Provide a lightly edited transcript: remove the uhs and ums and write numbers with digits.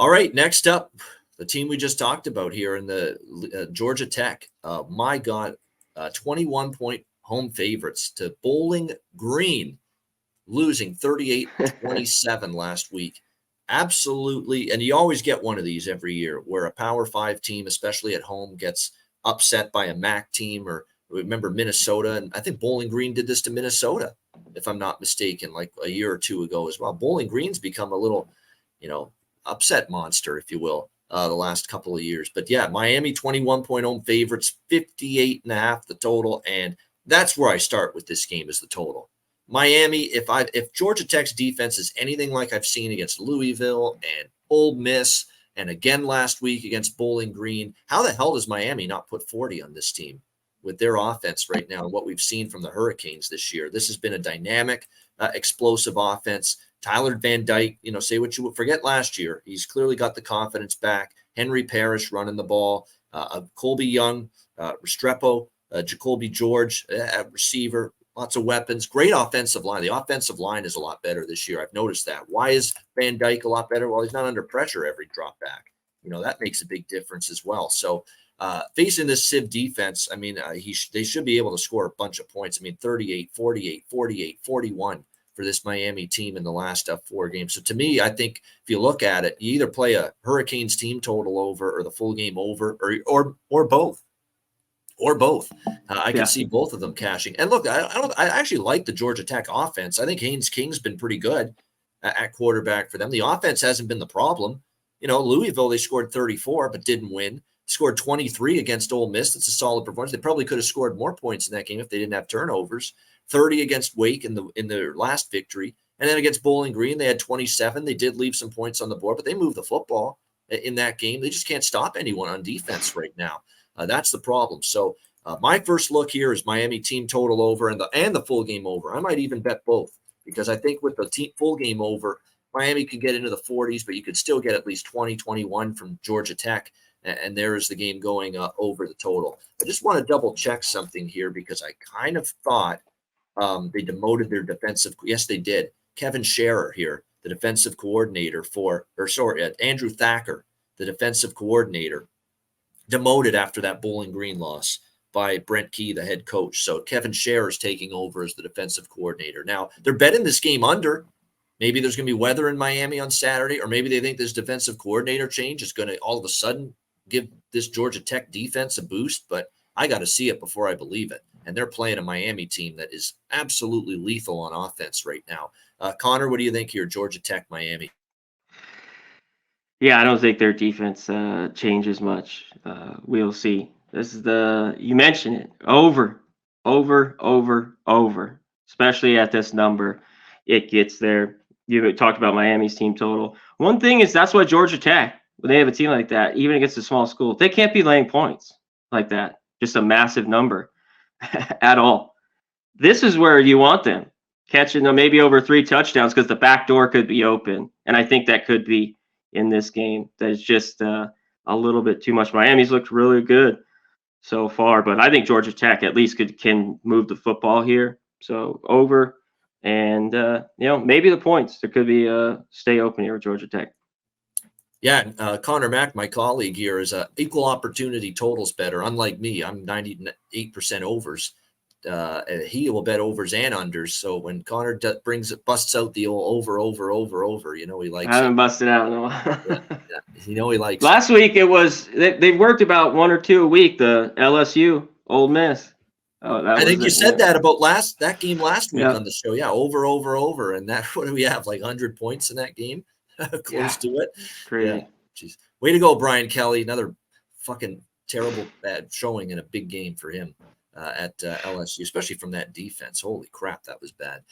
All right, next up, the team we just talked about here in the Georgia Tech. My God, 21-point home favorites to Bowling Green, losing 38-27 last week. Absolutely, and you always get one of these every year where a Power 5 team, especially at home, gets upset by a MAC team. Or remember Minnesota, and I think Bowling Green did this to Minnesota, if I'm not mistaken, like a year or two ago as well. Bowling Green's become a little, upset monster, if you will, the last couple of years. But yeah, Miami 21-point home favorites, 58.5 the total, and that's where I start with this game is the total. Miami, if Georgia Tech's defense is anything like I've seen against Louisville and Ole Miss, and again last week against Bowling Green, how the hell does Miami not put 40 on this team with their offense right now and what we've seen from the Hurricanes this year? This has been a dynamic, explosive offense. Tyler Van Dyke, say what you would forget last year. He's clearly got the confidence back. Henry Parrish running the ball. Colby Young, Restrepo, Jacoby George, receiver. Lots of weapons. Great offensive line. The offensive line is a lot better this year. I've noticed that. Why is Van Dyke a lot better? Well, he's not under pressure every drop back. That makes a big difference as well. So facing this Civ defense, they should be able to score a bunch of points. 38, 48, 48, 41 for this Miami team in the last 4 games. So to me, I think if you look at it, you either play a Hurricanes team total over or the full game over or both. Or both. I can see both of them cashing. And look, I actually like the Georgia Tech offense. I think Haynes King's been pretty good at quarterback for them. The offense hasn't been the problem. Louisville, they scored 34 but didn't win. Scored 23 against Ole Miss. That's a solid performance. They probably could have scored more points in that game if they didn't have turnovers. 30 against Wake in their last victory. And then against Bowling Green, they had 27. They did leave some points on the board, but they moved the football in that game. They just can't stop anyone on defense right now. That's the problem. So my first look here is Miami team total over and the full game over. I might even bet both because I think with the full game over, Miami could get into the 40s, but you could still get at least 20, 21 from Georgia Tech. And there is the game going over the total. I just want to double check something here because I kind of thought they demoted their defensive. Yes, they did. Kevin Scherer here, the defensive coordinator Andrew Thacker, the defensive coordinator, demoted after that Bowling Green loss by Brent Key, the head coach. So Kevin Scherer is taking over as the defensive coordinator. Now, they're betting this game under. Maybe there's going to be weather in Miami on Saturday, or maybe they think this defensive coordinator change is going to all of a sudden give this Georgia Tech defense a boost. But I got to see it before I believe it. And they're playing a Miami team that is absolutely lethal on offense right now. Conor, what do you think here, Georgia Tech, Miami? Yeah, I don't think their defense changes much. We'll see. This is you mentioned it, over, especially at this number. It gets there. You talked about Miami's team total. One thing is that's why Georgia Tech, when they have a team like that, even against a small school, they can't be laying points like that, just a massive number at all. This is where you want them, catching them maybe over 3 touchdowns because the back door could be open. And I think that could be in this game. That's just a little bit too much. Miami's looked really good so far, but I think Georgia Tech at least can move the football here. So over, and maybe the points. There could be stay open here with Georgia Tech. Yeah, Connor Mack, my colleague here, is equal opportunity totals better. Unlike me, I'm 98% overs. He will bet overs and unders. So when Connor busts out the old over, he likes it. I haven't busted out in a while. Yeah, he likes Last week it was they worked about 1 or 2 a week. The LSU Ole Miss. Oh, I think you said that about that game last week on the show. Yeah, over, and that what do we have, like 100 points in that game? Close to it. Crazy. Yeah, jeez. Way to go, Brian Kelly. Another fucking terrible bad showing in a big game for him at LSU, especially from that defense. Holy crap, that was bad.